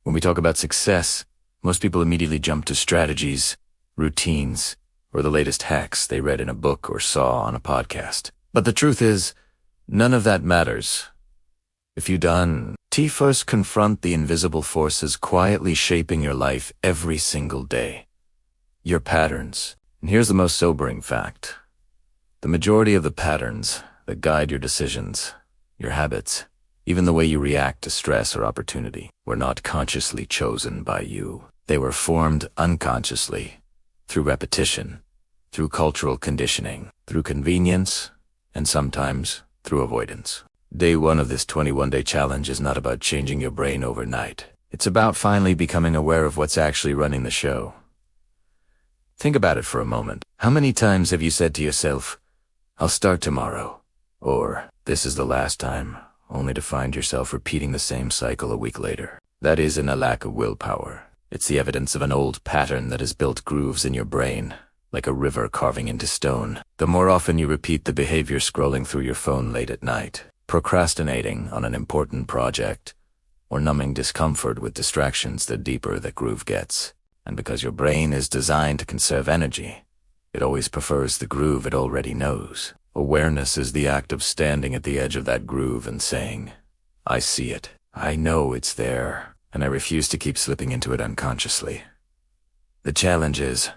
When we talk about success, most people immediately jump to strategies, routines, or the latest hacks they read in a book or saw on a podcast. But the truth is, none of that matters. If you done, first confront the invisible forces quietly shaping your life every single day. Your patterns. And here's the most sobering fact. The majority of the patterns that guide your decisions, your habits, even the way you react to stress or opportunity, were not consciously chosen by you. They were formed unconsciously, through repetition, through cultural conditioning, through convenience, and sometimes through avoidance. Day 1 of this 21-day challenge is not about changing your brain overnight. It's about finally becoming aware of what's actually running the show. Think about it for a moment. How many times have you said to yourself, "I'll start tomorrow," or "This is the last time," only to find yourself repeating the same cycle a week later? That isn't a lack of willpower. It's the evidence of an old pattern that has built grooves in your brain, like a river carving into stone. The more often you repeat the behavior scrolling through your phone late at night, procrastinating on an important project, or numbing discomfort with distractions, the deeper the groove gets. And because your brain is designed to conserve energy, it always prefers the groove it already knows. Awareness is the act of standing at the edge of that groove and saying, "I see it. I know it's there, and I refuse to keep slipping into it unconsciously." The challenge is,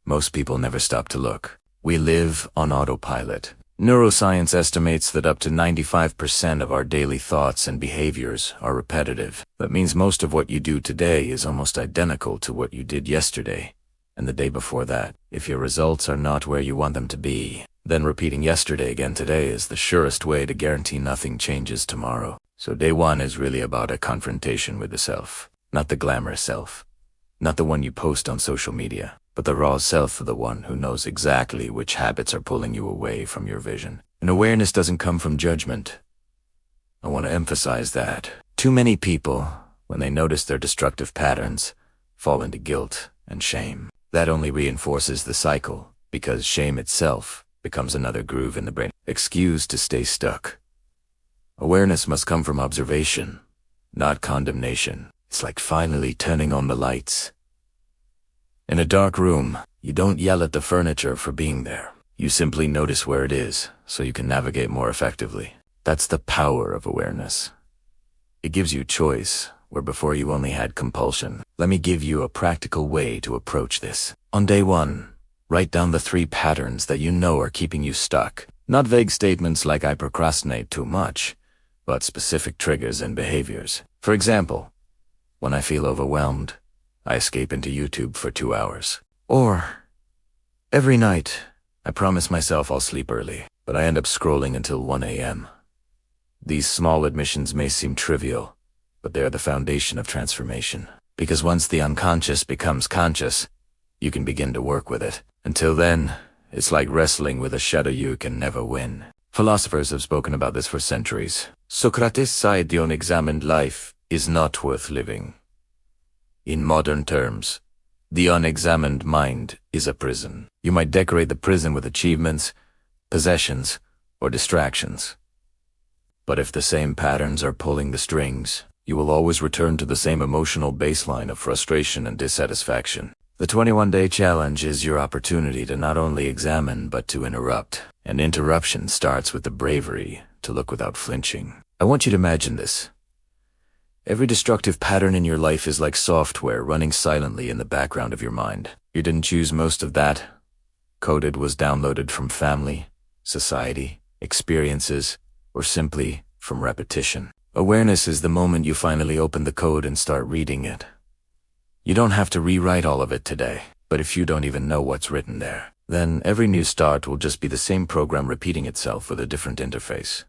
most people never stop to look. We live on autopilot. Neuroscience estimates that up to 95% of our daily thoughts and behaviors are repetitive. That means most of what you do today is almost identical to what you did yesterday and the day before that. If your results are not where you want them to be, then repeating yesterday again today is the surest way to guarantee nothing changes tomorrow. So day 1 is really about a confrontation with the self, not the glamorous self, not the one you post on social media, but the raw self of the one who knows exactly which habits are pulling you away from your vision. And awareness doesn't come from judgment. I want to emphasize that. Too many people, when they notice their destructive patterns, fall into guilt and shame. That only reinforces the cycle, because shame itself becomes another groove in the brain. Excuse to stay stuck. Awareness must come from observation, not condemnation. It's like finally turning on the lights. In a dark room, you don't yell at the furniture for being there. You simply notice where it is, so you can navigate more effectively. That's the power of awareness. It gives you choice, where before you only had compulsion. Let me give you a practical way to approach this. On day 1, write down the 3 patterns that you know are keeping you stuck. Not vague statements like "I procrastinate too much," but specific triggers and behaviors. For example, when I feel overwhelmed, I escape into YouTube for 2 hours. Or, every night, I promise myself I'll sleep early, but I end up scrolling until 1 a.m. These small admissions may seem trivial, but they're the foundation of transformation. Because once the unconscious becomes conscious, you can begin to work with it. Until then, it's like wrestling with a shadow you can never win. Philosophers have spoken about this for centuries. Socrates said the unexamined life is not worth living. In modern terms, the unexamined mind is a prison. You might decorate the prison with achievements, possessions, or distractions. But if the same patterns are pulling the strings, you will always return to the same emotional baseline of frustration and dissatisfaction. The 21-day challenge is your opportunity to not only examine, but to interrupt. And interruption starts with the bravery to look without flinching. I want you to imagine this. Every destructive pattern in your life is like software running silently in the background of your mind. You didn't choose most of that. Code it was downloaded from family, society, experiences, or simply from repetition. Awareness is the moment you finally open the code and start reading it. You don't have to rewrite all of it today, but if you don't even know what's written there, then every new start will just be the same program repeating itself with a different interface.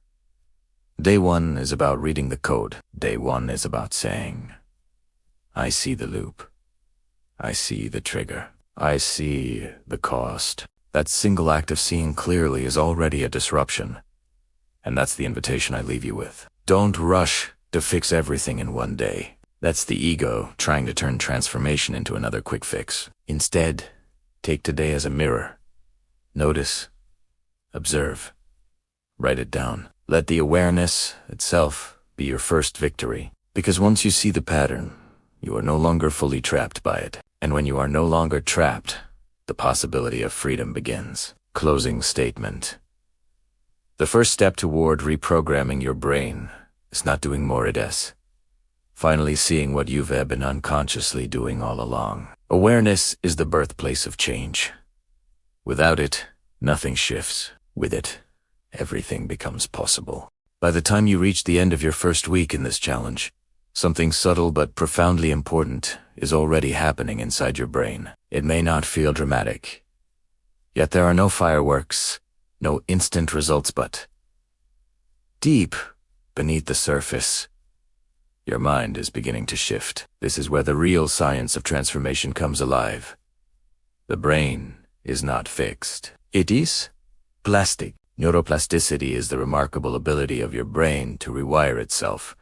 Day 1 is about reading the code. Day 1 is about saying, "I see the loop. I see the trigger. I see the cost." That single act of seeing clearly is already a disruption. And that's the invitation I leave you with. Don't rush to fix everything in one day. That's the ego trying to turn transformation into another quick fix. Instead, take today as a mirror. Notice, observe, write it down. Let the awareness itself be your first victory. Because once you see the pattern, you are no longer fully trapped by it. And when you are no longer trapped, the possibility of freedom begins. Closing statement. The first step toward reprogramming your brain is not doing more, it is finally seeing what you've been unconsciously doing all along. Awareness is the birthplace of change. Without it, nothing shifts. With it, everything becomes possible. By the time you reach the end of your first week in this challenge, something subtle but profoundly important is already happening inside your brain. It may not feel dramatic, yet there are no fireworks, no instant results, but deep beneath the surface, your mind is beginning to shift. This is where the real science of transformation comes alive. The brain is not fixed. It is plastic. Neuroplasticity is the remarkable ability of your brain to rewire itself,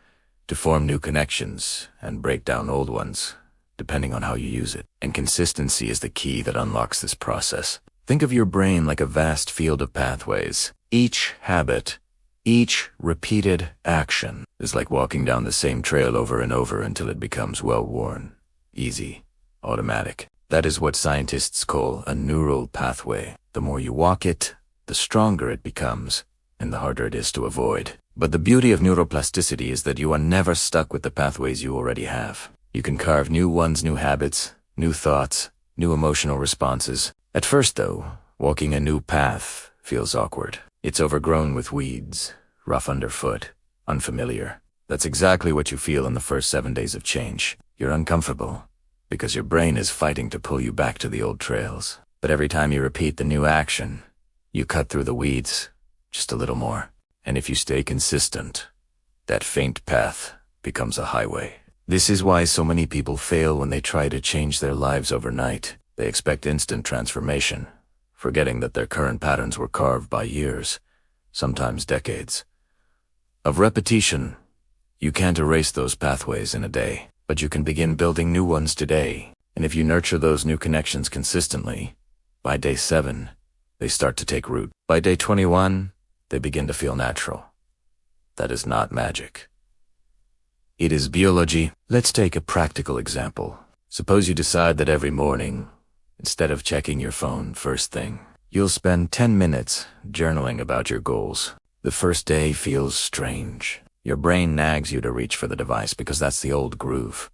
to form new connections and break down old ones, depending on how you use it. And consistency is the key that unlocks this process. Think of your brain like a vast field of pathways. Each habit, each repeated action is like walking down the same trail over and over until it becomes well-worn, easy, automatic. That is what scientists call a neural pathway. The more you walk it, the stronger it becomes, and the harder it is to avoid. But the beauty of neuroplasticity is that you are never stuck with the pathways you already have. You can carve new ones, new habits, new thoughts, new emotional responses. At first, though, walking a new path feels awkward. It's overgrown with weeds, rough underfoot, unfamiliar. That's exactly what you feel in the first 7 days of change. You're uncomfortable, because your brain is fighting to pull you back to the old trails. But every time you repeat the new action, you cut through the weeds just a little more. And if you stay consistent, that faint path becomes a highway. This is why so many people fail when they try to change their lives overnight. They expect instant transformation, forgetting that their current patterns were carved by years, sometimes decades, of repetition. You can't erase those pathways in a day, but you can begin building new ones today. And if you nurture those new connections consistently, by day 7, they start to take root. By day 21, they begin to feel natural. That is not magic. It is biology. Let's take a practical example. Suppose you decide that every morning, instead of checking your phone first thing, you'll spend 10 minutes journaling about your goals. The first day feels strange. Your brain nags you to reach for the device because that's the old groove.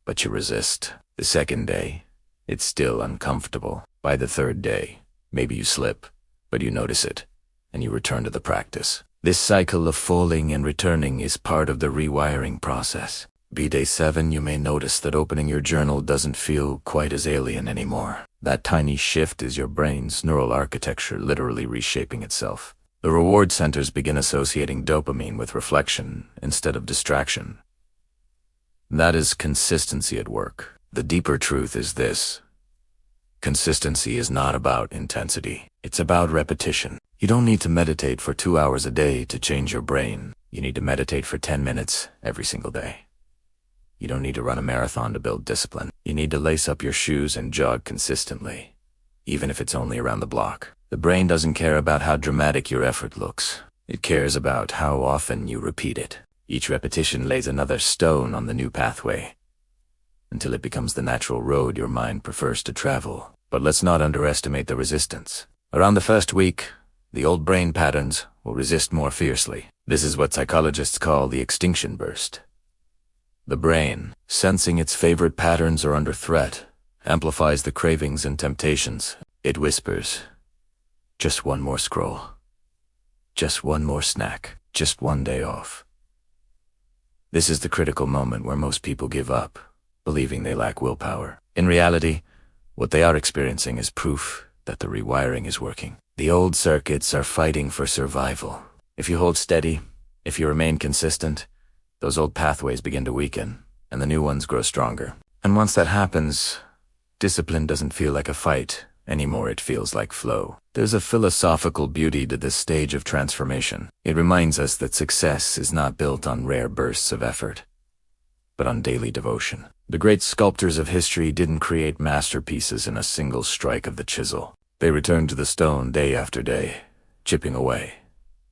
But you resist. The second day, it's still uncomfortable. By the third day, maybe you slip, but you notice it, and you return to the practice. This cycle of falling and returning is part of the rewiring process. By day 7, you may notice that opening your journal doesn't feel quite as alien anymore. That tiny shift is your brain's neural architecture literally reshaping itself. The reward centers begin associating dopamine with reflection instead of distraction. That is consistency at work. The deeper truth is this: consistency is not about intensity. It's about repetition. You don't need to meditate for 2 hours a day to change your brain. You need to meditate for 10 minutes every single day. You don't need to run a marathon to build discipline. You need to lace up your shoes and jog consistently, even if it's only around the block. The brain doesn't care about how dramatic your effort looks. It cares about how often you repeat it. Each repetition lays another stone on the new pathway, until it becomes the natural road your mind prefers to travel. But let's not underestimate the resistance. Around the first week, the old brain patterns will resist more fiercely. This is what psychologists call the extinction burst. The brain, sensing its favorite patterns are under threat, amplifies the cravings and temptations. It whispers, just one more scroll, just one more snack, just one day off. This is the critical moment where most people give up, believing they lack willpower. In reality, what they are experiencing is proof that the rewiring is working. The old circuits are fighting for survival. If you hold steady, if you remain consistent, those old pathways begin to weaken, and the new ones grow stronger. And once that happens, discipline doesn't feel like a fight anymore, it feels like flow. There's a philosophical beauty to this stage of transformation. It reminds us that success is not built on rare bursts of effort, but on daily devotion. The great sculptors of history didn't create masterpieces in a single strike of the chisel. They returned to the stone day after day, chipping away,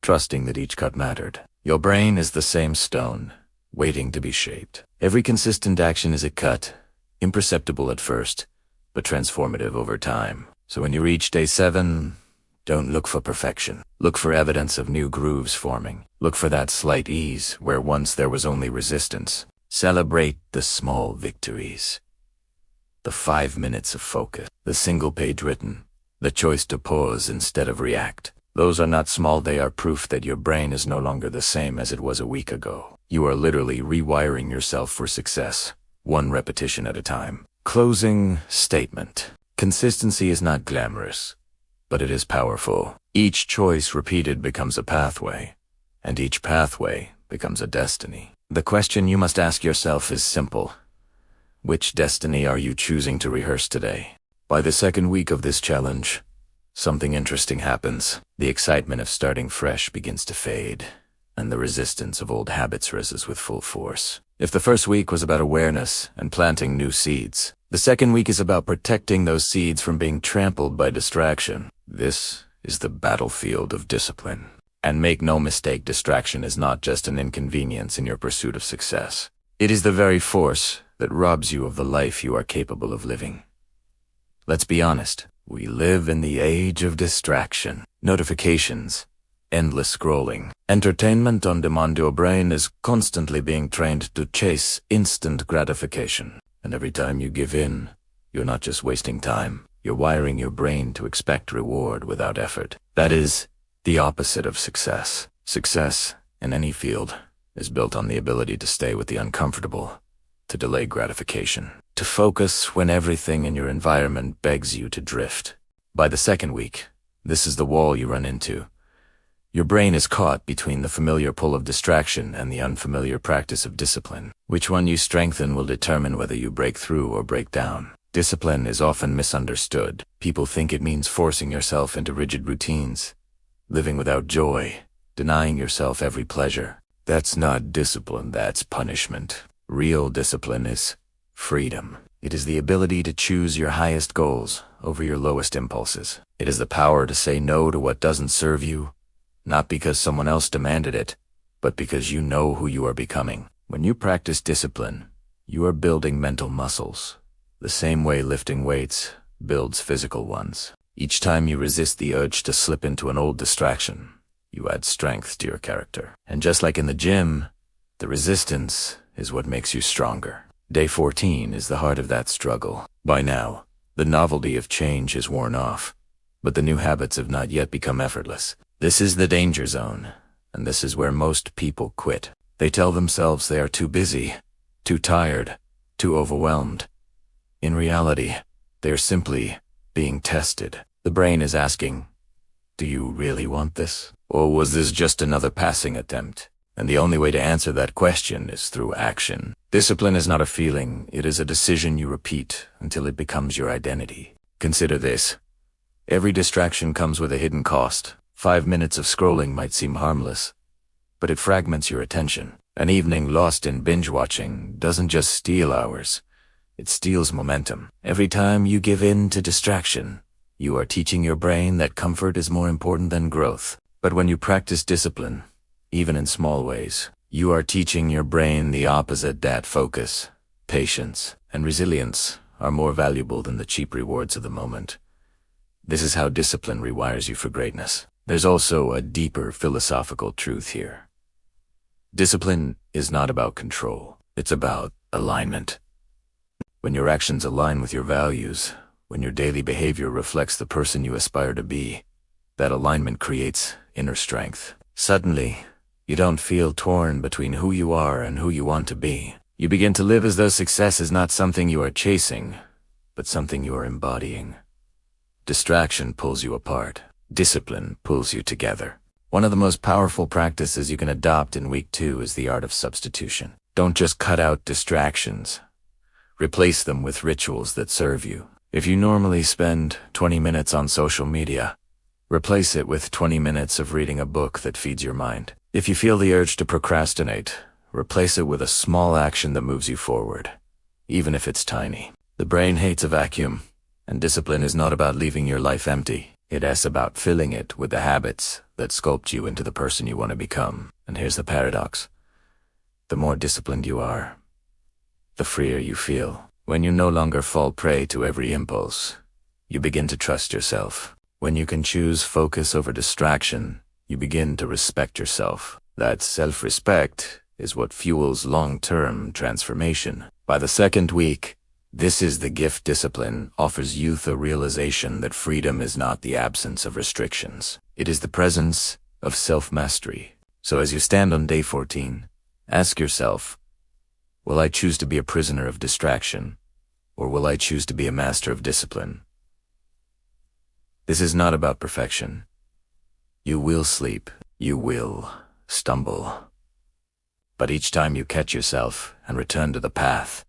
trusting that each cut mattered. Your brain is the same stone, waiting to be shaped. Every consistent action is a cut, imperceptible at first, but transformative over time. So when you reach day 7, don't look for perfection. Look for evidence of new grooves forming. Look for that slight ease where once there was only resistance. Celebrate the small victories. The 5 minutes of focus, the single page written, the choice to pause instead of react. Those are not small, they are proof that your brain is no longer the same as it was a week ago. You are literally rewiring yourself for success, one repetition at a time. Closing statement. Consistency is not glamorous, but it is powerful. Each choice repeated becomes a pathway, and each pathway becomes a destiny. The question you must ask yourself is simple. Which destiny are you choosing to rehearse today? By the second week of this challenge, something interesting happens. The excitement of starting fresh begins to fade, and the resistance of old habits rises with full force. If the first week was about awareness and planting new seeds, the second week is about protecting those seeds from being trampled by distraction. This is the battlefield of discipline. And make no mistake, distraction is not just an inconvenience in your pursuit of success. It is the very force that robs you of the life you are capable of living. Let's be honest, we live in the age of distraction. Notifications, endless scrolling, entertainment on demand. Your brain is constantly being trained to chase instant gratification. And every time you give in, you're not just wasting time, you're wiring your brain to expect reward without effort. That is the opposite of success. Success, in any field, is built on the ability to stay with the uncomfortable, to delay gratification, to focus when everything in your environment begs you to drift. By the second week, this is the wall you run into. Your brain is caught between the familiar pull of distraction and the unfamiliar practice of discipline. Which one you strengthen will determine whether you break through or break down. Discipline is often misunderstood. People think it means forcing yourself into rigid routines, living without joy, denying yourself every pleasure. That's not discipline, that's punishment. Real discipline is freedom. It is the ability to choose your highest goals over your lowest impulses. It is the power to say no to what doesn't serve you, not because someone else demanded it, but because you know who you are becoming. When you practice discipline, you are building mental muscles, the same way lifting weights builds physical ones. Each time you resist the urge to slip into an old distraction, you add strength to your character. And just like in the gym, the resistance is what makes you stronger. Day 14 is the heart of that struggle. By now, the novelty of change is worn off, but the new habits have not yet become effortless. This is the danger zone, and this is where most people quit. They tell themselves they are too busy, too tired, too overwhelmed. In reality, they are simply being tested. The brain is asking, do you really want this? Or was this just another passing attempt? And the only way to answer that question is through action. Discipline is not a feeling, it is a decision you repeat until it becomes your identity. Consider this. Every distraction comes with a hidden cost. 5 minutes of scrolling might seem harmless, but it fragments your attention. An evening lost in binge-watching doesn't just steal hours, it steals momentum. Every time you give in to distraction, you are teaching your brain that comfort is more important than growth. But when you practice discipline, even in small ways, you are teaching your brain the opposite, that focus, patience, and resilience are more valuable than the cheap rewards of the moment. This is how discipline rewires you for greatness. There's also a deeper philosophical truth here. Discipline is not about control, it's about alignment. When your actions align with your values, when your daily behavior reflects the person you aspire to be, that alignment creates inner strength. Suddenly, you don't feel torn between who you are and who you want to be. You begin to live as though success is not something you are chasing, but something you are embodying. Distraction pulls you apart. Discipline pulls you together. One of the most powerful practices you can adopt in week 2 is the art of substitution. Don't just cut out distractions. Replace them with rituals that serve you. If you normally spend 20 minutes on social media, replace it with 20 minutes of reading a book that feeds your mind. If you feel the urge to procrastinate, replace it with a small action that moves you forward, even if it's tiny. The brain hates a vacuum, and discipline is not about leaving your life empty. It is about filling it with the habits that sculpt you into the person you want to become. And here's the paradox. the more disciplined you are, the freer you feel. When you no longer fall prey to every impulse, you begin to trust yourself. When you can choose focus over distraction, you begin to respect yourself. That self-respect is what fuels long-term transformation. By the second week, this is the gift discipline offers youth a realization that freedom is not the absence of restrictions. It is the presence of self-mastery. So as you stand on day 14, ask yourself, will I choose to be a prisoner of distraction, or will I choose to be a master of discipline? This is not about perfection. You will sleep, you will stumble. But each time you catch yourself and return to the path,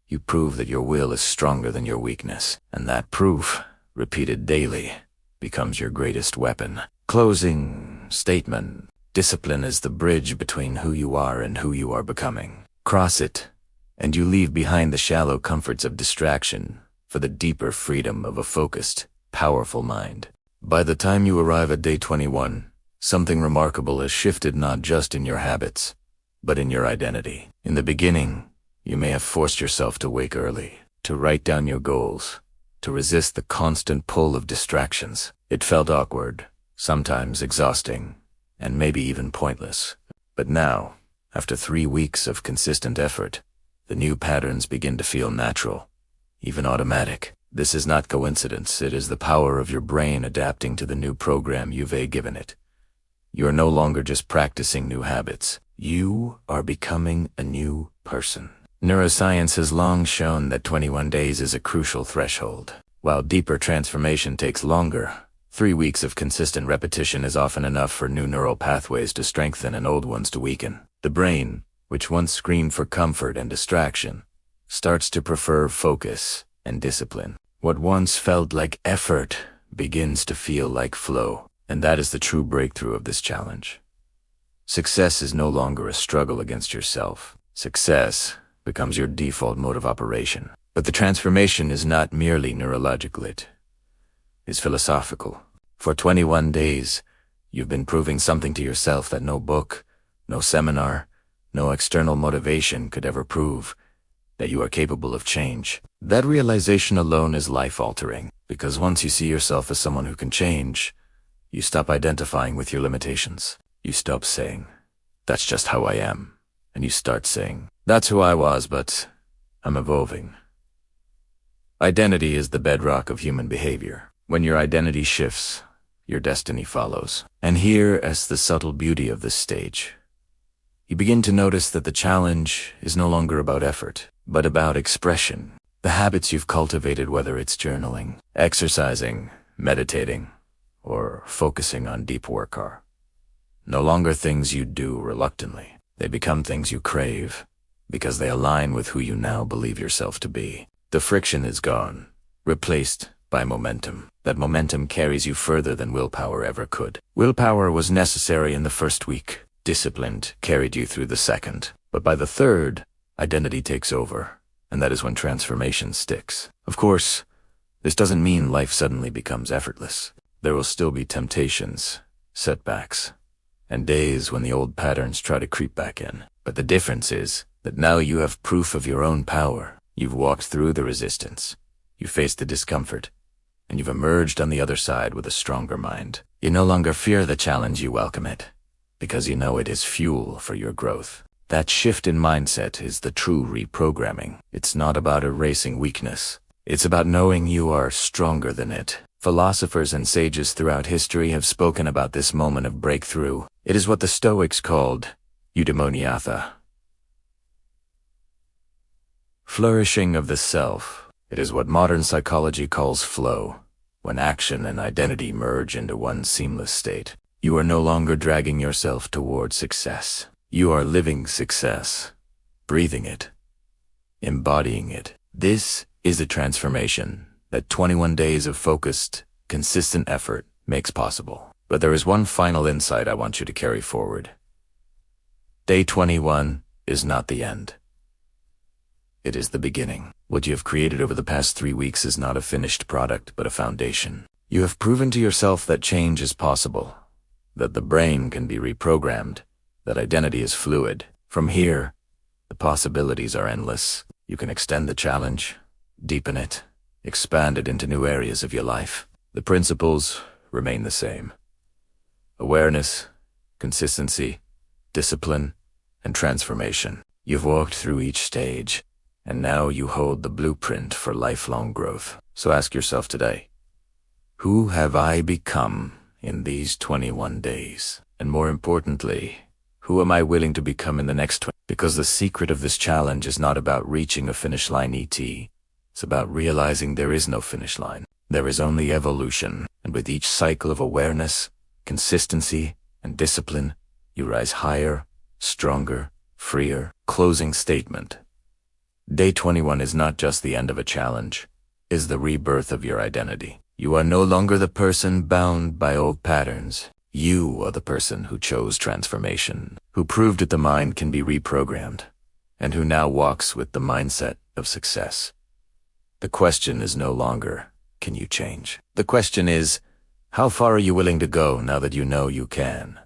you prove that your will is stronger than your weakness, and that proof, repeated daily, becomes your greatest weapon. Closing statement. Discipline is the bridge between who you are and who you are becoming. Cross it, and you leave behind the shallow comforts of distraction for the deeper freedom of a focused, powerful mind. By the time you arrive at day 21, something remarkable has shifted not just in your habits, but in your identity. In the beginning, you may have forced yourself to wake early, to write down your goals, to resist the constant pull of distractions. It felt awkward, sometimes exhausting, and maybe even pointless. But now, after 3 weeks of consistent effort, the new patterns begin to feel natural, even automatic. This is not coincidence. It is the power of your brain adapting to the new program you've given it. You are no longer just practicing new habits. You are becoming a new person. Neuroscience has long shown that 21 days is a crucial threshold. While deeper transformation takes longer, 3 weeks of consistent repetition is often enough for new neural pathways to strengthen and old ones to weaken. The brain, which once screamed for comfort and distraction, starts to prefer focus and discipline. What once felt like effort begins to feel like flow, and that is the true breakthrough of this challenge. Success is no longer a struggle against yourself. Success becomes your default mode of operation. But the transformation is not merely neurological, it is philosophical. For 21 days, you've been proving something to yourself that no book, no seminar, no external motivation could ever prove, that you are capable of change. That realization alone is life-altering, because once you see yourself as someone who can change, you stop identifying with your limitations. You stop saying, "That's just how I am," and you start saying, "That's who I was, but I'm evolving." Identity is the bedrock of human behavior. When your identity shifts, your destiny follows. And here is the subtle beauty of this stage. You begin to notice that the challenge is no longer about effort, but about expression. The habits you've cultivated, whether it's journaling, exercising, meditating, or focusing on deep work, are no longer things you do reluctantly. They become things you crave, because they align with who you now believe yourself to be. The friction is gone, replaced by momentum. That momentum carries you further than willpower ever could. Willpower was necessary in the first week. Disciplined carried you through the second. But by the third, identity takes over, and that is when transformation sticks. Of course, this doesn't mean life suddenly becomes effortless. There will still be temptations, setbacks, and days when the old patterns try to creep back in. But the difference is that now you have proof of your own power. You've walked through the resistance, you faced the discomfort, and you've emerged on the other side with a stronger mind. You no longer fear the challenge, you welcome it, because you know it is fuel for your growth. That shift in mindset is the true reprogramming. It's not about erasing weakness. It's about knowing you are stronger than it. Philosophers and sages throughout history have spoken about this moment of breakthrough. It is what the Stoics called eudaimoniatha, flourishing of the self. It is what modern psychology calls flow, when action and identity merge into one seamless state. You are no longer dragging yourself towards success. You are living success, breathing it, embodying it. This is the transformation that 21 days of focused, consistent effort makes possible. But there is one final insight I want you to carry forward. Day 21 is not the end. It is the beginning. What you have created over the past 3 weeks is not a finished product, but a foundation. You have proven to yourself that change is possible, that the brain can be reprogrammed, that identity is fluid. From here, The possibilities are endless. You can extend the challenge, deepen it, expand it into new areas of your life. The principles remain the same. Awareness, consistency, discipline, and transformation. You've walked through each stage, and now you hold the blueprint for lifelong growth. So ask yourself today, who have I become in these 21 days? And more importantly, who am I willing to become in the next 20? Because the secret of this challenge is not about reaching a finish line It's about realizing there is no finish line. There is only evolution, and with each cycle of awareness, consistency, and discipline, you rise higher, stronger, freer. Closing statement. Day 21 is not just the end of a challenge, it is the rebirth of your identity. You are no longer the person bound by old patterns. You are the person who chose transformation, who proved that the mind can be reprogrammed, and who now walks with the mindset of success. The question is no longer, can you change? The question is, how far are you willing to go now that you know you can?